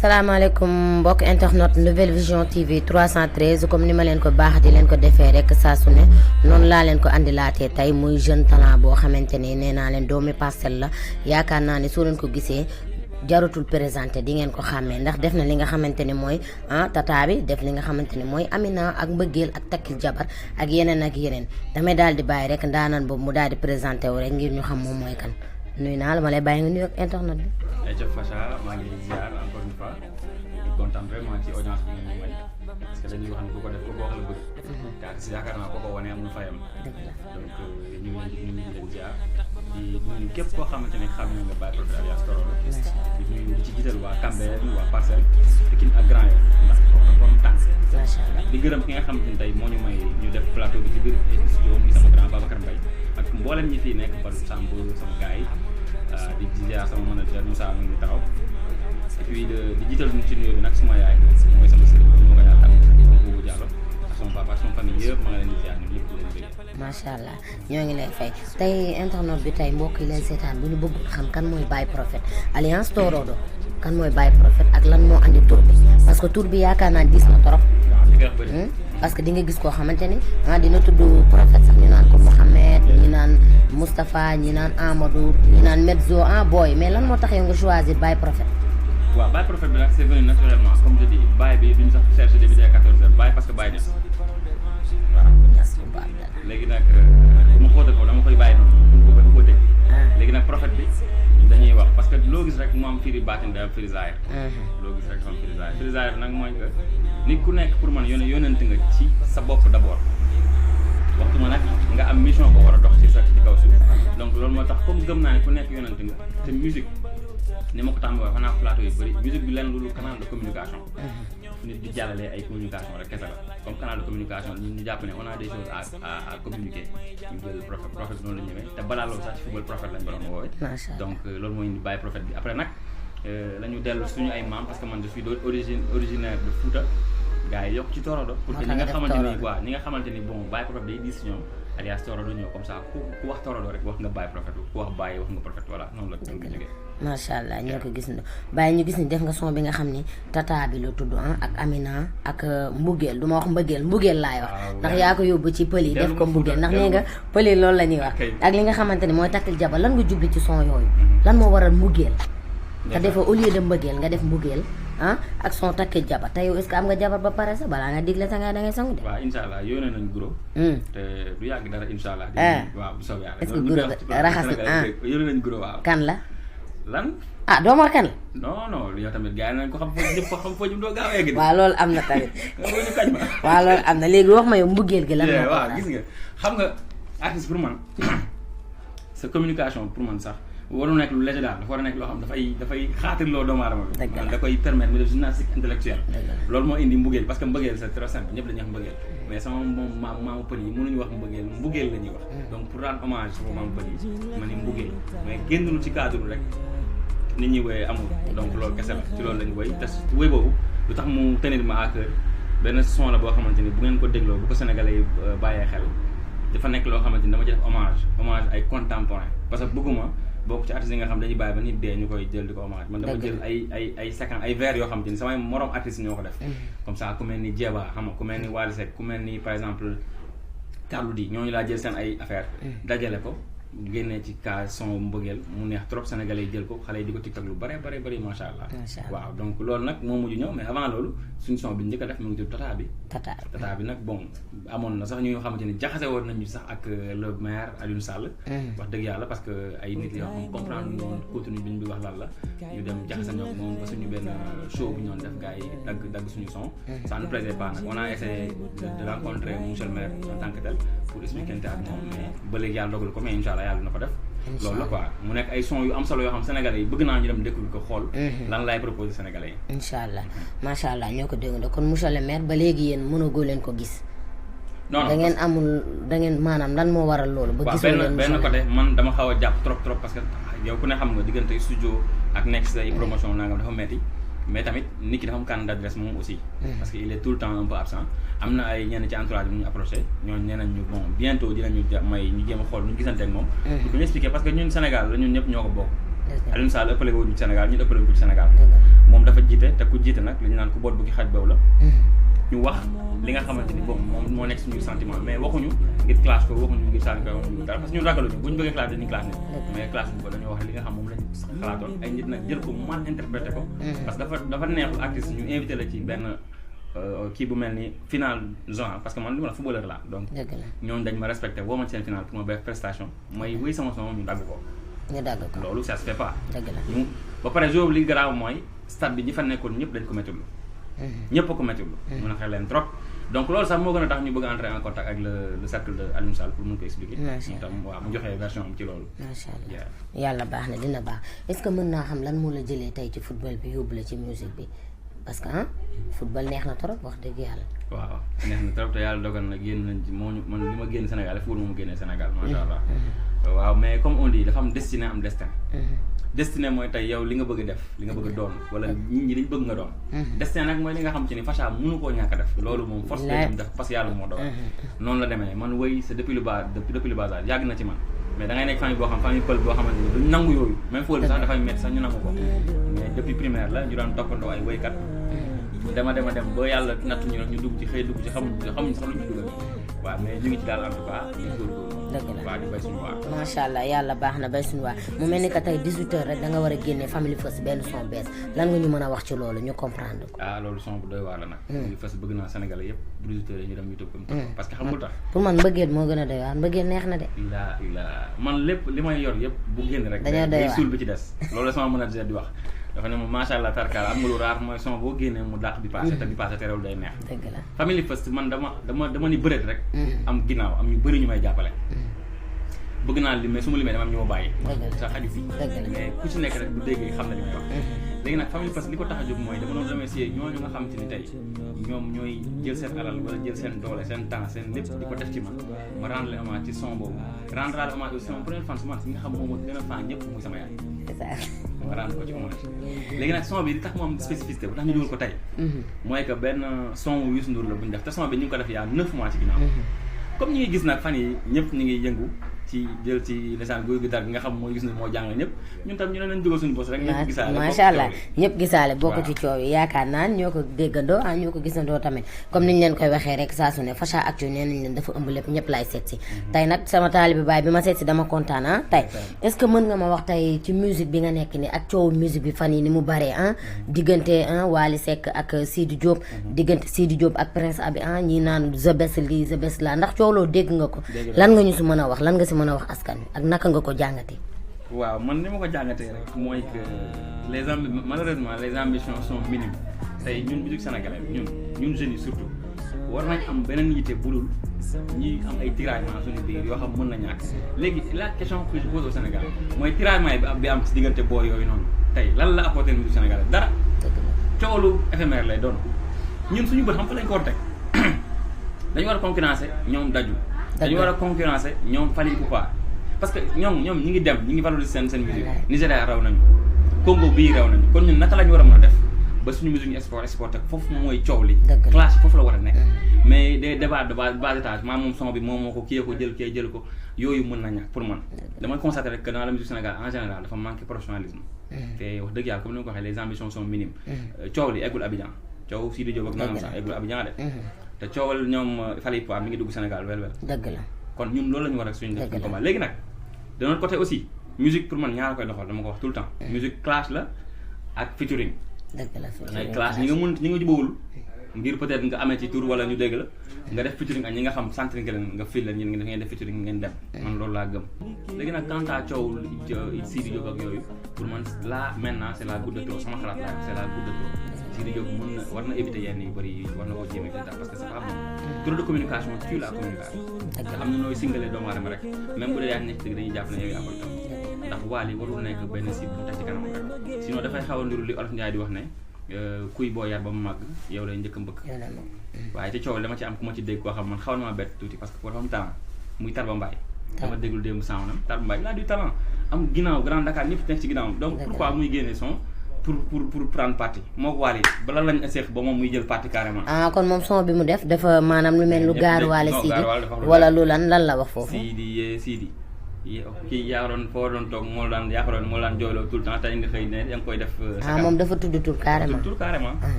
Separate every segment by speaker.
Speaker 1: salaamaaleykum mbokk internet Nouvelle Vision TV 313 comme ni ma leen ko baax di leen ko defee rek saa su ne noonu laa leen ko andilaatee tey muy jeune talent boo xamante ni nee naa leen doomi Parcelles la yaakaar naa ne soo leen ko gisee jarutul présenté di ngeen ko xàmmee ndax def na li nga xamante ni mooy tata bi def li nga xamante ni mooy Amina ak mbëggeel ak takkil jabar ak yeneen damay daal di bàyyi rek ndaanaan boobu mu daal di présenté wu rek ngir ñu xam moom mooy kan nuyu naa la ma lay bàyyi nga nuyu ak internet bi.
Speaker 2: jërëjëf Facha maa ngi lay ziar encore une fois di kontaan vraiment ci audience bi ngeen ñu may parce que dañuy wax ne ku ko def ku ko wax la bëgg. car si yaakaar naa ko ko wane amul fayam. donc ñu ngi leen ziar di nuyu képp koo xamante ne xam nga Baye Prophet alias Toro la. di nuyu di ci jiital waa Cambérène waa Parcelles Pikine ak Grand Yoff ndax comme tànk.
Speaker 1: macha allah
Speaker 2: di gërëm ki nga xamante ne tey moo ñu may ñu def plateau bi ci biir studio muy sama grand Babacar Mbaye ak mboolem ñi fii nekk Badou Samb sama gars yi. di ziar sama manager Moussa mu ngi taxaw et puis di jiital ci nuyoo bi nag suma yaay mooy sama sëriñ bi ma ko yaakaar Boubou Diallo ak sama papa ak sama famille yëpp ma nga leen di ziar ñoom ñëpp di leen bëgg.
Speaker 1: macha allah ñoo ngi lay fay tey internet bi tey mbokk yi leen seetaan bu ñu bëgg xam kan mooy Baye Prophet alliance Torodo kan mooy Baye Prophet ak lan moo andi tur bi parce que tur bi yaakaar naa diis na trop. parce que di nga gis koo xamante ni dina tudd prophète sax ñu naan ko Mohamed ñi naan Moustapha ñi naan Amadou ñi naan Medzo boy mais lan moo tax yow nga choisir Baye Prophet.
Speaker 2: waaw Baye Prophet bi nag c'est venu naturellement comme je dis Baye bi duñu sax chercher depuis 14 heures Baye parce que Baye des waaw léegi nag bu ma xóotal ko dama koy bàyyi noonu bu ko dégg léegi nag prophète bi dañuy wax parce que loo gis rek mu am firi baatin day am firi zaahir loo gis rek mu am firi zaahir nag mooy que nit ku nekk pour man yónnent nga ci sa bopp d'abord waxtu ma nag nga am mission boo war a dox ci kaw suuf donc loolu moo tax comme gëm naa ne ku nekk yónnent nga te musique ni ma ko tàmm wax xanaa plateau yu bëri musique bi lenn lu canal de communication nit di jàllalee ay communication rek kese la comme canal de communication ñu jàpp ne on a des choses à communiquer ñu jël prophète noonu la ñëwee te balaa loolu sax ci football prophète lañ doon woowee donc loolu mooy indi Baye Prophet bi après nag la ñu dellu suñu ay maam parce que man je suis originaire de Fouta gars yi yokk ci Torodo pour que ñi nga xamante ni bon Baye Prophet day diis ñoom alias Torodo ñëw comme ça ku wax Torodo rek wax nga Baye Prophet ku wax Baye wax nga prophète voilà noonu la jógee
Speaker 1: macha allah ñoo ko gis na Baye ñu gis ni def nga son bi nga xam ni tata bi la tudd ak Amina ak mbugeel du ma wax mbugeel laay wax ndax yaa ko yóbbu ci pël yi def ko mbugeel ndax nee nga pël yi loolu la ñuy wax ak li nga xamante ni mooy takkil jabar lan nga jubli ci son yooyu lan moo waral mbugeel te defa au lieu de mbëggeel nga def mbugeel ak son takkil jabar te yow est-ce que am nga jabar ba pare sax balaa nga digle sa nga da ngay sangu de
Speaker 2: waaw incha allah yónnee nañ guro te du yàgg dara incha allah waaw bu soobee yàlla
Speaker 1: est-ce que guro raxas na
Speaker 2: yónnee nañ guro waaw
Speaker 1: kan la
Speaker 2: lan
Speaker 1: doomu kan la
Speaker 2: non yow tamit gars yi nañ ko xam foo jëm doo gaaw egg
Speaker 1: waaw loolu am na tamit
Speaker 2: ñu kañ ma
Speaker 1: waaw loolu am na léegi wax ma yow mbugeel gi lan
Speaker 2: waaw gis nga xam nga artiste pour man sa communication pour man sax waru nekk lu léger daal dafa war a nekk loo xam dafay xaatirloo doomu aadama bi da koy permettre mu def gymnastique intellectuelle loolu moo indi mbugeel parce que mbëggeel c'est très simple ñëpp dañuy wax mbëggeel mais sama moom maamu pël yi mënuñu wax mbugeel la ñuy wax donc pour rendre hommage sama maamu pël yi ma ni mbugeel mais génnul ci cadre rek nit ñi woyee amul donc loolu kese la ci loolu lañu woy te woy boobu lu tax mu tenir ma à cœur benn son la boo xamante ni bu ngeen ko dégloo bu ko sénégalais yi bàyyee xel dafa nekk loo xamante ni dama ci def hommage ay contemporain parce que bëgguma bokk ci artistes yi nga xam dañuy bàyyi ba nit dee ñu koy jël di ko hommage man dama jël ay séquences ay vers yoo xamante ni samay morom artistes ñoo ko def comme ça ku mel ni Jeeba xam nga ku mel ni Wally Seck ku mel ni par exemple Carlou D ñooñu laa jël seen ay affaire dajale ko génnee ci cas son mbëggeel mu neex trop sénégalais yi jël ko xale yi di ko tiktok lu bare macha allah waaw donc loolu nag moo mujj ñëw mais avant loolu suñu son bi njëkk a def mu ngi tudd tata bi nag bon amoon na sax ñu nga xamante ni jaxase woon nañu sax ak le maire Alioune Sall wax dëgg yàlla parce que ay nit yoo xam comprendre ñu woon contenu bi ñu bi wax lan la ñu dem jaxase ñoo moom ba suñu benn show bu ñoon def gars yi dagg suñu son ça ne plaisait pas nag on a essayé de rencontrer monsieur le maire en tant que tel pour expliquer ak moom mais ba léegi yàlla dogal ko mais incha allah yàlla na ko def loolu la quoi mu nekk ay son yu am solo yoo xam sénégalais yi bëgg naa ñu dem découvrir ko xool lan laay proposer sénégalais yi
Speaker 1: incha allah macha allah ñoo ko dégg kon monsieur le maire ba léegi yéen mënagoo leen ko gis non da ngeen maanaam lan moo waral loolu ba gisoo leen
Speaker 2: benn côté man dama xaw a jàpp trop parce que yow ku ne xam nga diggante studio ak nekk say promotion nangam dafa metti mais tamit nit ki dafa am carnet d'adresse moom aussi. parce que il est tout le temps un peu absent. am na ay ñenn ci entourage bi ñu approché ñooñu nee nañ ñu bon bientôt dinañu may ñu jéem a xool ñu gisante ak moom. pour ñu expliquer parce que ñun Sénégal la ñun ñëpp ñoo ko bokk. Alioune Sall ëppale wuñu Sénégal ñun ëppale wuñu Sénégal. moom dafa jiite te ku jiite nag li ñu naan ku boot bu ki xaj boobu la. ñu wax li nga xamante ni bon moom moo nekk suñu sentiment mais waxuñu ngir clash ko waxuñu ngir sànni ko waxuñu dara parce que ñun ragaluñu bu ñu bëggee clash dañuy clash nit mais clash ñu ko dañoo wax li nga xam moom lañ xalaatoon ay nit nag jël ko mal interprété ko parce que dafa neexul artiste ñu invité la ci benn kii bu mel ni final genre parce que man li ma la footballeur laa donc ñooñu dañ ma respecté woo ma seen final pour ma def prestation mooy wéy sama son ñu dagg ko loolu ça se fait pas ñu ba pare jour li garaaw mooy stade bi ñi fa nekkoon ñëpp dañ ko méttiwul ñëpp ko méttiwul mën a xel leen trop donc loolu sax moo gën a tax ñu bëgg a entrer en contact ak le cercle de Alioune Sall pour mën ko expliquer moom tam waaw mu joxee version am ci loolu
Speaker 1: macha allah yàlla baax na dina baax est-ce que mën naa xam lan moo la jëlee tey ci football bi yóbbu la ci musique bi parce que football neex na trop wax dëgg yàlla
Speaker 2: waaw neex na trop te yàlla dogal na génn nañ ci moo ñu man li ma génn Sénégal football moo ma génnee Sénégal macha allah waaw mais comme on dit dafa am destiné am destin destiné mooy tey yow li nga bëgg a def li nga bëgg a doon wala nit ñi liñ bëgg nga doon destin nag mooy li nga xam ci ni Facha mënu koo ñàkk a def loolu moom force day am def parce que yàlla moo dogal noonu la demee man wëy c'est depuis le bas âge yàgg na ci man mais da ngay nekk famille boo xam famille pël boo xamante ni duñ nangu yooyu même fool bi sax dafay métti sax ñu nangu ko mais depuis primaire la ñu daan toppandoo ay wëykat dem ba yàlla natt ñu dugg ci xëy dugg ci xamuñ sax lu ñu dugal waaw mais ñu ngi ci daal en tout cas ñu góorgóorlu
Speaker 1: dëgg la
Speaker 2: waaw di bay suñu waar
Speaker 1: macha allah yàlla baax na bay suñu waar mu mel ni que tey 18h rek da nga war a génne Family First benn son bees lan nga ñu mën a wax ci loolu ñu comprendre ko
Speaker 2: loolu son bu doy waar la nag Family First bëgg naa Sénégalais yëpp bu 18h ñu dem YouTube comme parce que xam nga tax
Speaker 1: pour man mbëggeel moo gën a doy waar mbëggeel neex na de
Speaker 2: man lépp li may yor yëpp bu génn rek day suul bi ci des loolu la sama manager di wax dafa ne moom macha allah tarkaal am nga lu raar mooy son boo génnee mu dàq bi passé te bi passé terewul day neex
Speaker 1: dëgg la
Speaker 2: Family First man dama ni bëreet rek am ginnaaw am ñu bëri ñu may jàppale bëgg naa lim mais su ma limee dama am ñu ma bàyyi sa xaju fi mais ku ci nekk rek bu déggee xam na li may wax léegi nag Family First li ko tax a jóg mooy dama doon remercier ñooñu nga xam te ni tey ñoom ñooy jël seen alal wala jël seen doole seen temps seen lépp di ko def ci man ma rendre le hommage ci son boobu rendre le hommage aussi sama première fan man si nga xam moom moo gën a fan ñëpp muy sama yaay ma rendre ko ci hommage léegi nag son bi li tax mu am spécificité bu tax ñu dugal ko tey mooy que benn son wu Youssou Ndour la bu ñu def te son bi ñu ngi ko def yaa 9 mois ci ginnaaw comme ñu ngi gis nag fan yi ñëpp ñu ngi yëngu ci jël ci lesaan góor gi dar bi nga xam mooy gis ne moo jàngal ñëpp ñun tam ñu ne nañ dugal suñu bos rek ñëpp gisaale
Speaker 1: macha allah ñëpp gisaale bokk ci coow yi yaakaar naa ñoo ko déggandoo ñoo ko gisandoo tamit comme niñ leen koy waxee rek saa su ne Facha Actu nee nañ leen dafa ëmb lépp ñëpp laay seet si tey nag sama taalibe baay bi ma seet si dama kontaan tey est-ce que mën nga ma wax tey ci musique bi nga nekk ni ak coowu musique bi fan yi ni mu baree diggante Wally Seck ak Sidi Diop diggante Sidi Diop ak Prince Abi ñi naan the best lii the best la ndax coow loo dégg nga ko lan nga ñu si mën a wax lan nga si mën a wax askan wi ak naka nga ko jàngatee.
Speaker 2: waaw man ni ma ko jàngatee rek mooy que malheureusement les ambitions sont minimes tey ñun musique sénégalaise ñun jeunes yi surtout war nañ am beneen yitte budul ñi am ay tiraillement suñu biir yoo xam mën na ñàkk léegi la question que je pose au Sénégal mooy tiraillement bi am ci diggante boo yooyu noonu tey lan la apporté musique sénégalaise dara coolu éphémère lay doon ñun suñu bët xam fa lañ ko war teg dañu war a concurrencer ñoom daju dañu war a concurrencer ñoom Fally Ipupa parce que ñoom ñi ngi dem ñi ngi valoriser seen musique Nigéria raw nañu Congo bii raw nañu kon ñun naka la ñu war a mën a def ba suñu musique ñu exporté foofu mooy coow li classe yi foofu la war a nekk mais des débats de bas étage maa moom son bi moom moo ko kii ko jël kii jël ko yooyu mën na ñàkk pour man damay constater rek que dans la musique Sénégal en général dafa manqué professionnalisme te wax dëgg yàlla comme ni nga ko waxee les ambitions sont minimes coow li eggul Abidjan coow Sidi Diop ak nangam sax eggul Abidjan de te coowal ñoom Fally Ipupa mi ngi dugg Sénégal wel
Speaker 1: dëgg la
Speaker 2: kon ñun loolu la ñu war a suñu def suñu combat léegi nag de notre côté aussi musique pour man ñaar koy doxal dama ko wax tout le temps musique clash la ak featuring
Speaker 1: dëgg la
Speaker 2: dangay clash ñi nga jubawul ngir peut-être nga amee ci tour wala ñu dégg la nga def featuring ak ñi nga xam centre nga leen nga fil leen ñi ngeen def featuring ngeen dem man loolu laa gëm léegi nag quant à coow Sidi Diop ak yooyu pour man là maintenant c'est la goutte de trop sama xalaat laa c'est la goutte de trop Sidi Diop war na éviter yenn yu bëri war na koo jéem a éviter parce que c'est pas bon trop de communication tue la communication nga am na nooy singalee doomu aadama rek même bu dee yaa nekk dañuy jàpp ne yow yaa koy tam ndax Wally warul nekk benn site bu teg ci kanam rek sinon dafay xaw a ndiru li Olof Ndiaye di wax ne kuy boo yar ba mu màgg yow lay njëkk a mbëkk waaye te coow dama ci am ku ma ci dégg koo xam man xaw na ma bett tuuti parce que dafa am talent muy Tarba Mbaye dama déglu démb sawnam Tarba Mbaye il a du talent am ginnaaw Grand Dakar ñëpp nekk ci ginnaawam donc pourquoi muy génne son pour prendre parti moo ko Wally bala lañ seex ba moom muy jël parti carrément.
Speaker 1: kon moom son bi mu def dafa maanaam lu mel lu gaaruwaale Sidi wala lu lan la wax foofu.
Speaker 2: Sidi kii yaakaaroon foo doon toog moo daan jooyloo tout le temps tey nga xëy ne yaa ngi koy def.
Speaker 1: moom dafa tudd tur carrément.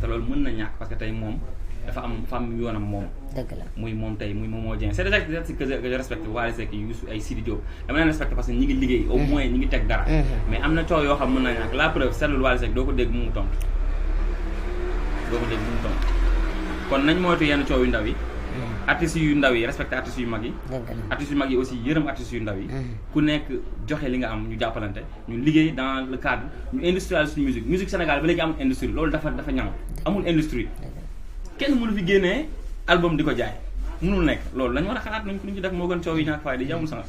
Speaker 2: te loolu mën na ñàkk parce que tey moom dafa am yoonam moom.
Speaker 1: dëgg la
Speaker 2: muy moom tey muy Momo Dieng c'est déjà que je respecte Wally Seck Youssou ay Sidi Diop dama leen respecté parce que ñi ngi liggéey au moins ñi ngi teg dara. mais am na coow yoo xam mën na ñàkk la preuve seetlu Wally Seck doo ko dégg mu tontu kon nañ moytu yenn coow yu ndaw yi. artistes yu ndaw yi respecté artistes yu mag yi. artistes yu mag yi aussi yërëm artistes yu ndaw yi. ku nekk joxe li nga am ñu jàppalante ñu liggéey dans le cadre ñu industrialiser suñu musique Sénégal ba léegi amul industrie loolu dafa ñaw amul industrie kenn mënu fi génnee album di ko jaay mënul nekk loolu lañ war a xalaat nañ ko ñu def moo gën coow yi ñàkk fay di amul sens.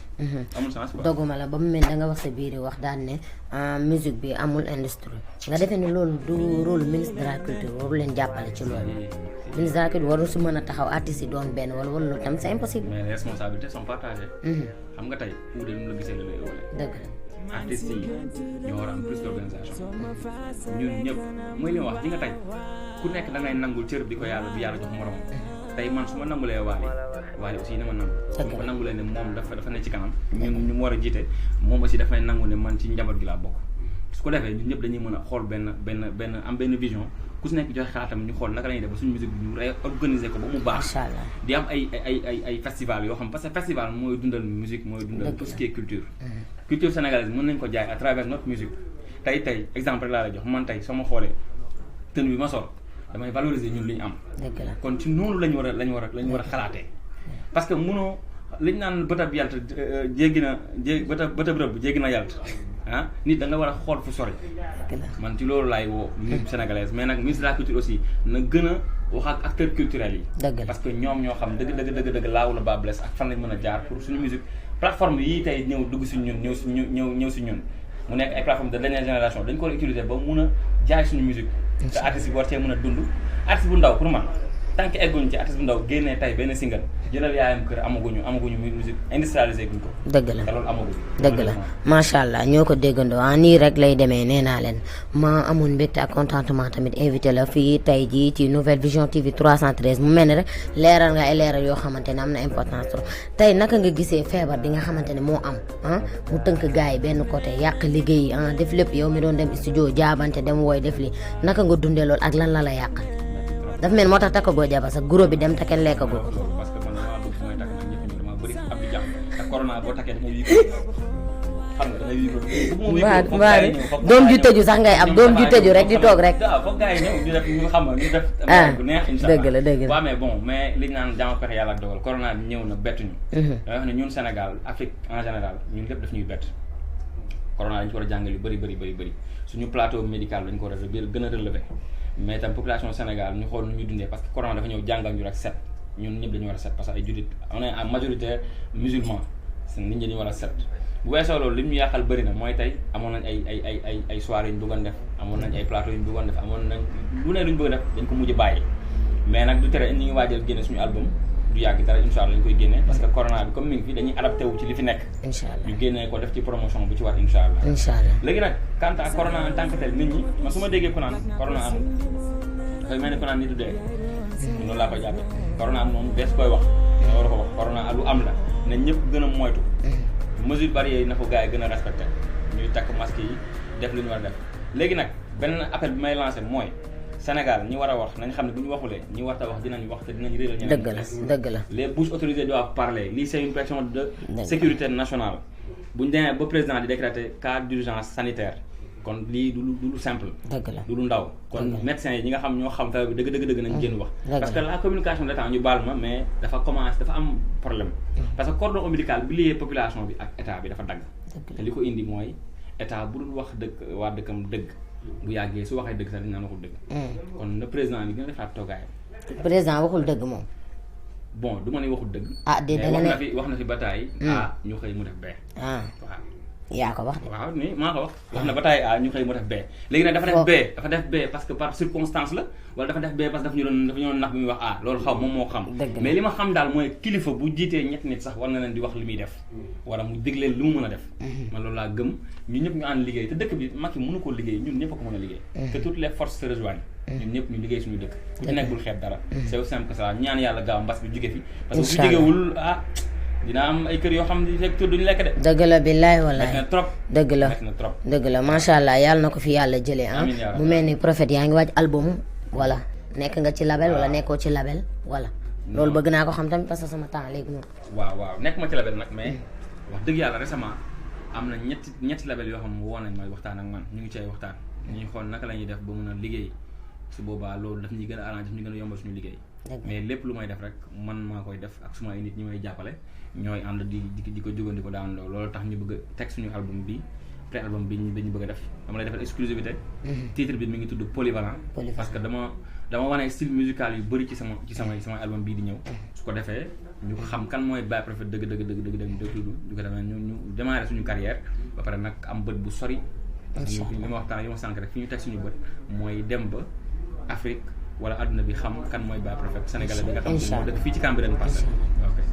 Speaker 2: amul sens quoi.
Speaker 1: dogguma la ba mu mel da nga wax sa biir wax daan ne musique bi amul industrie nga defee ne loolu du rôle ministre de la culture waru leen jàppale ci loolu. ministre de la culture waru si mën a taxaw artistes yi doon benn wala loolu tam c'est impossible.
Speaker 2: mais les responsabilités sont partagées. xam nga tey ku de nu la gisee la lay wala.
Speaker 1: dëgg
Speaker 2: artistes yi ñoo war a am plus d'organisation ñun ñëpp mooy li ma wax di nga tey ku nekk da ngay nangul cër bi ko yàlla jox moromam. tey man su ma nangulee Wally aussi na ma nangu. su ma nangulee ne moom dafa ne ci kanam. ñu mu war a jiite moom aussi dafay nangu ne man ci njaboot gi laa bokk. su ko defee ñun ñëpp dañuy mën a xool benn vision ku si nekk joxe xalaatam ñu xool naka la ñuy def ba suñu musique bi ñu réorganiser ko ba mu baax.
Speaker 1: macha allah
Speaker 2: di am ay festival yoo xam parce que festival mooy dundal musique mooy dundal tout ce qui est culture. culture sénégalaise mën nañ ko jaay à travers notre musique tey exemple laa la jox man tey soo ma xoolee tenue bi ma sol damay valoriser ñun li ñu am. kon ci noonu lañ war a xalaatee parce que mënoo liñ naan bëtab yalt bëtab rëbb jéggi na yalt nit da nga war a xool fu sori. man ci loolu laay woo musique sénégalaise mais nag ministre de la culture aussi na gën a wax ak acteurs culturels yi. parce que ñoom ñoo xam dëgg laawu la ba bless ak fan lañ mën a jaar pour suñu musique plateforme yii tey ñëw dugg si ñun ñëw si ñun mu nekk ay plateforme de dernière génération dañ ko war a utiliser ba mun a jaay suñu musique te artiste bi war cee mën a dund artiste bu ndaw pour man tant que egguñu ci artiste bu ndaw génnee tey benn single jëlal yaayam kër amaguñu musique industrialisé guñ ko.
Speaker 1: dëgg la
Speaker 2: te loolu amaguñ.
Speaker 1: dëgg la macha allah ñoo ko déggandoo nii rek lay demee nee naa leen ma amoon mbégte ak contentement tamit invité la fii tey jii ci Nouvelle Vision TV 313 mu mel ni rek leeral nga ay leeral yoo xamante ne am na importance trop tey naka nga gisee feebar bi nga xamante ne moo am mu tënk gars yi benn côté yàq liggéey def lépp yow mi doon dem studio jaabante dem wooy def li naka nga dundee loolu ak lan la yàq dafa mel moo tax takkagoo jabar sax guro bi dem te kenn lekkagoo ko.
Speaker 2: parce que man damaa bëgg mooy takk nag ñëpp ñu dama bëri ab di jàmm ak corona boo takkee dama wii xam nga dangay wii
Speaker 1: waaw doom ju tëju sax ngay am doom ju tëju rek di toog rek.
Speaker 2: waaw foog gars yi ñëw ñu def ñu xam nga ñu def. bu neex incha allah
Speaker 1: dëgg la
Speaker 2: waaw mais bon mais liñ naan jàmm pexe yàlla ak dogal corona bi ñëw na bettuñu. da wax ne ñun Sénégal Afrique en général ñun lépp daf ñuy bett. corona dañu ko war a jàngal yu bëri suñu plateau médical dañu ko war a gën a relever mais tam population Sénégal ñu xool nu ñuy dundee parce que corona dafa ñëw jàngal ñu rek set ñun ñëpp dañu war a set parce que ay jullit on est en majorité musulman nit ñi dañu war a set bu weesoo loolu li ñu yàqal bëri na mooy tey amoon nañ ay soirées yu ñu bëggoon def amoon nañ ay plateau yu ñu bëggoon def amoon nañ lu ne lu ñu bëgg def dañ ko mujj bàyyi mais nag du tere ñu ngi waajal génne suñu album du yàgg dara incha allah lañ koy génne parce que corona bi comme mi ngi fi dañuy adapté wu ci li fi nekk.
Speaker 1: incha allah
Speaker 2: ñu génnee ko def ci promotion bu ci war incha allah. léegi nag quant à corona en tant que tel nit ñi man su ma déggee ko naan corona amul dafay mel ni ko naan nit du dee. noonu laa koy jàppee. corona am moom bees koy wax. nga war a ko wax corona lu am la ne ñëpp gën a moytu. mesure barrières yi na ko gars yi gën a respecté ñuy takk masque yi def li ñu war a def léegi nag benn appel bi may lancé mooy. Sénégal ñi war a wax nañ xam ne bu ñu waxulee ñi war a wax dinañ wax te dinañ réeral ñeneen.
Speaker 1: dëgg la
Speaker 2: les bouches autorisées doivent parler lii c'est une question de sécurité nationale bu ñu demee ba président di décréter cas d'urgence sanitaire kon lii du lu simple.
Speaker 1: dëgg la
Speaker 2: du lu ndaw kon médecins yi ñi nga xam ñoo xam feebar bi dëgg nañ génn wax. parce que la communication de l'État ñu baal ma mais dafa am problème. parce que cordon ombilical bi lié population bi ak état bi dafa dagg. te li ko indi mooy état bu dul wax dëgg waa dëkkam dëgg. bu yàggee su waxee dëgg sax dañu naan waxul dëgg. kon le président bi gën a defaat toogaayam.
Speaker 1: président waxul dëgg moom.
Speaker 2: bon du ma ne waxul dëgg.
Speaker 1: déedéet
Speaker 2: mais wax na fi bataay. ñu xëy mu def bee.
Speaker 1: waaw yaa ko wax de.
Speaker 2: waaw nii maa ko wax. wax na ba taay A ñu xëy mu def B. léegi nag dafa def B parce que par circonstance la wala dafa def B parce que dafa ñu doon nax bi muy wax A loolu xaw moom moo xam. mais li ma xam daal mooy kilifa bu jiitee ñetti nit sax war na leen di wax li muy def. wala mu dig leen lu mu mën a def. man loolu laa gëm ñun ñëpp ñu ànd liggéey te dëkk bi Macky mënu ko liggéey ñun ñëpp a ko mën a liggéey. que toutes les forces se rejoignent. ñun ñëpp ñu liggéey suñu dëkk. ku ci nekk bul xeeb dara. c'est aussi simple que ça ñaan yàlla gaaw mbas bi jóge fi. parce que bu jógewul dina am ay kër yoo xam ne fekk tur duñu lekk de.
Speaker 1: dëgg la billaay wallaay
Speaker 2: na trop.
Speaker 1: dëgg la
Speaker 2: na trop.
Speaker 1: dëgg la macha allah yàlla na ko fi yàlla jëlee mu mel ni Prophète yaa ngi waaj album wala nekk nga ci label wala nekkoo ci label wala. loolu bëgg naa ko xam tamit parce que sama temps léegi moom.
Speaker 2: waaw nekk ma ci label nag mais wax dëgg yàlla récemment am na ñetti label yoo xam ne woo nañ ma waxtaan ak man ñu ngi ci ay waxtaan ñu ngi xool naka la ñuy def ba mën a liggéey su boobaa loolu daf ñuy gën a arrangé daf ñu gën a yombal suñu liggéey. mais lépp lu may def rek man maa koy def ak suma ay nit ñi may jàppale ñooy ànd di ko jógandi ko daan loolu tax ñu bëgg a teg suñu album bi pré album bi ñu bëgg a def dama lay defal exclusivité titre bi mi ngi tudd Polyvalent parce que dama wane style musical yu bëri ci sama album bii di ñëw su ko defee ñu xam kan mooy Baye Prophète dëgg tudd ñu ko defee ñu démarrer suñu carrière ba pare nag am bët bu sori parce que li ma waxtaan yi ma sànq rek fi ñu teg suñu bët mooy dem ba Afrique wala adduna bi xam kan mooy Baye Prophète sénégalais bi nga xam ne moo dëkk fii ci Cambérène Parcelles.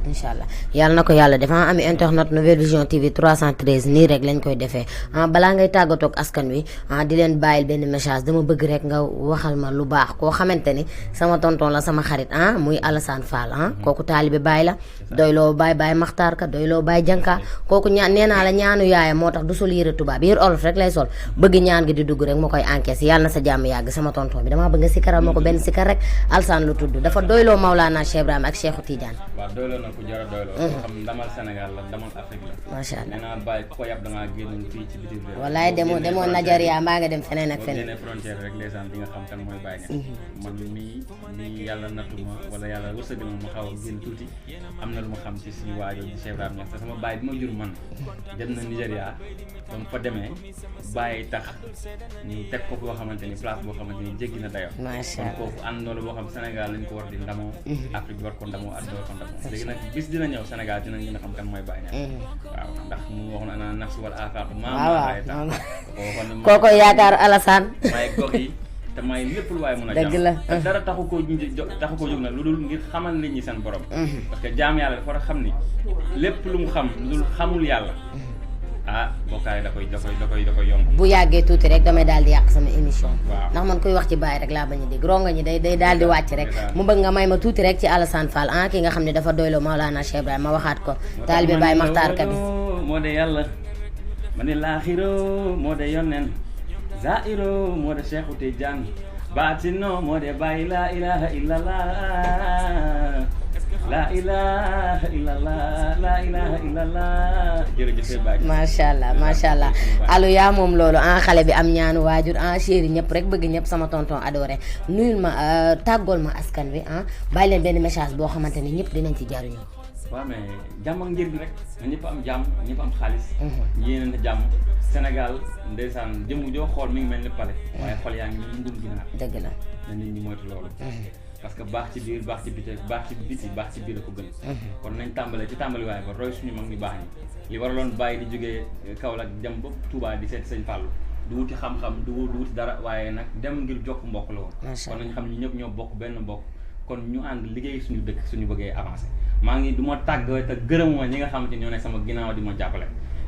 Speaker 1: incha allah yàlla na ko yàlla dafa am internet Nouvelle Vision TV 313 nii rek lañ koy defee balaa ngay tàggatoo ak askan wi di leen bàyyil benn message dama bëgg rek nga waxal ma lu baax koo xamante ni sama tonton la sama xarit muy Alassane Fall kooku taalibe Baye la doyloo Baye Makhtar Ka doyloo Baye Janka kooku nee naa la ñaanu yaayam moo tax du sol yére tubaab yére olof rek lay sol bëgg ñaan gi di dugg rek ma koy encaissé yàlla na sa jàmm yàgg sama tonton bi damaa bëgg nga sikaral ma ko benn sikar rek Alassane lu tudd dafa doyloo Maulana Cheikh Ibrahima ak Cheikhou Tidiane.
Speaker 2: waaw doyloo na ko jara doyloo. xam ndamal Sénégal la ndamal Afrique la.
Speaker 1: macha allah
Speaker 2: nee naa Baye ku ko yab da ngaa génn fii ci bitim réew.
Speaker 1: wallaay demoo Nigeria mbaa nga dem feneen ak feneen.
Speaker 2: boo génnee frontière rek ndeysaan di nga xam kan mooy Baye Niass. man mii yàlla nattu ma wala yàlla wërsëgal ma xaw a génn tuuti am na lu ma xam ci suñu waajur di Cheikh Ibrahima Niass te sama Baye bi ma jur man dem na Nigeria ba mu fa demee Baye tax ñu teg ko boo xamante ni place boo xamante ni jéggi na dayoo.
Speaker 1: macha allah
Speaker 2: kon kooku ànd loolu boo xam Sénégal lañ ko war di ndamoo. Afrique war ko ndamoo àdduna war ko ndamoo. léegi nag bis dina ñëw Sénégal dinañ gën a xam kan mooy Baye Niass. waaw ndax mu waxoon ana nafsi wal afaq maam
Speaker 1: kooko yaakaar Alassane
Speaker 2: may gox yi te may lépp lu waaye mën a
Speaker 1: dëgg la
Speaker 2: te dara taxu koo jóg nag lu dul ngir xamal nit ñi seen borom. parce que jaam yàlla dafa war a xam ni lépp lu mu xam lu dul xamul yàlla bokkaay da koy yomb.
Speaker 1: bu yàggee tuuti rek damay daal di yàq sama émission.
Speaker 2: waaw
Speaker 1: ndax man koy wax ci Baye rek laa bañ a dégg ronga ñi day daal di wàcc rek. mu bëgg nga may ma tuuti rek ci Alassane Fall ki nga xam ne dafa doyloo Maulana Cheikh Ibrahima ma waxaat ko. taalibe Baye Makhtar Ka bi
Speaker 2: moo de yàlla ma ne laaxiro moo de yonneen zairo moo de Cheikhou Tidiane baatino moo de Baye la ilaha illallah la ilaha illallah la ilaha illallah jërëjëf Baye.
Speaker 1: macha allah allo yaa moom loolu xale bi am ñaanu waajur chéri ñëpp rek bëgg ñëpp sama tonton adoré nuyul ma tàggool ma askan wi bàyyi leen benn message boo xamante ni ñëpp dinañ ci jariñu.
Speaker 2: waaw mais jàmm ak njëriñ rek ñëpp am jàmm ñëpp am xaalis. yéeneen jàmm Sénégal ndeysaan jëmm joo xool mi ngi mel ni pale. waaye xol yaa ngi mel ni ndum ginaar.
Speaker 1: dëgg la
Speaker 2: na nit ñi moytu loolu. parce que baax ci biir baax ci biti baax ci biti baax ci biir a ko gën. kon nañ tàmbale ci tàmbaliwaay ba roy suñu mag ñu baax ñi li waraloon bàyyi di jógee Kaolack dem ba Touba di seet Sëñ Fallou du wuti xam-xam du wuti dara waaye nag dem ngir jokk mbokk la woon. kon nañ xam ni ñëpp ñoo bokk benn mbokk kon ñu ànd liggéey suñu dëkk suñu bëggee avancé maa ngi du ma tàgg te gërëmoo ñi nga xamante ñoo nekk sama ginnaaw di ma jàppale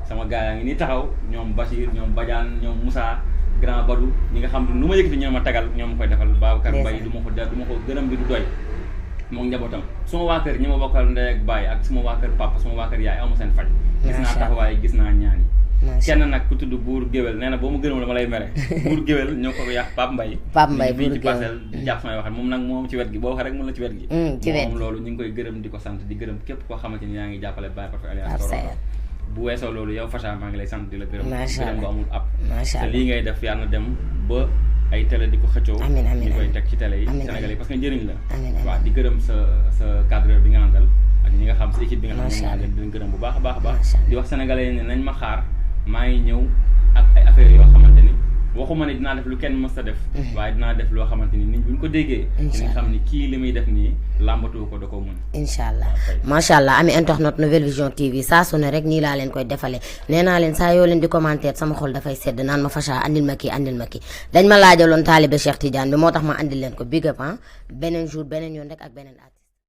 Speaker 2: sama gars yaa ngi nii taxaw ñoom Bachir ñoom Badiane ñoom Moussa Grand Badou ñi nga xam ne nu ma yëkkati ñoo ma tagal ñoo ma koy defal Babacar Mbaye du ma ko gërëm bi du doy moom njabootam suma waa kër ñi ma bokkal ndey ak baay ak suma waa kër papa suma waa kër yaay amu seen faj gis naa taxawaay gis naa ñaan yi kenn nag ku tudd buur géwél nee na boo ma gërëm dama lay mere buur géwél ñoo ko yàq Pape Mbaye fii ci Parcelles di jàpp samay waxat moom nag moom ci wet gi boo waxee rek mun la ci wet gi moom loolu ñu ngi koy gërëm di ko sant di gërëm képp koo xamante ni yaa ngi jàppale Baye Prophète Alias Torodo bu weesoo loolu yow Facha maa ngi lay sant di la gërëm gërëm bu amul ab te lii ngay def yàlla na dem ba ay télé di ko xëccoo ñu koy teg ci télé yi Sénégal yi parce que njëriñ la waaw di gërëm sa cadreur bi nga àndal ak ñi nga xam sa équipe bi nga xam ne di leen gërëm bu baax a baax di wax sénégalais yi ne nañ ma xaar maa ngi ñëw ak ay affaires yoo xamante ni waxuma ne dinaa def lu kenn mës a def waaye dinaa def loo xamante ni nit buñ ko déggee dinañ xam ni kii li muy def nii làmbatu ko da koo mën
Speaker 1: incha allah macha allah ami internet Nouvelle Vision TV saa su ne rek nii laa leen koy defalee nee naa leen saa yoo leen di commentaire sama xol dafay sedd naan ma Facha andil ma kii dañ ma laajaloon taalibe Cheikh Tidiane bi moo tax ma andil leen ko big up beneen jour beneen yoon rek ak beneen at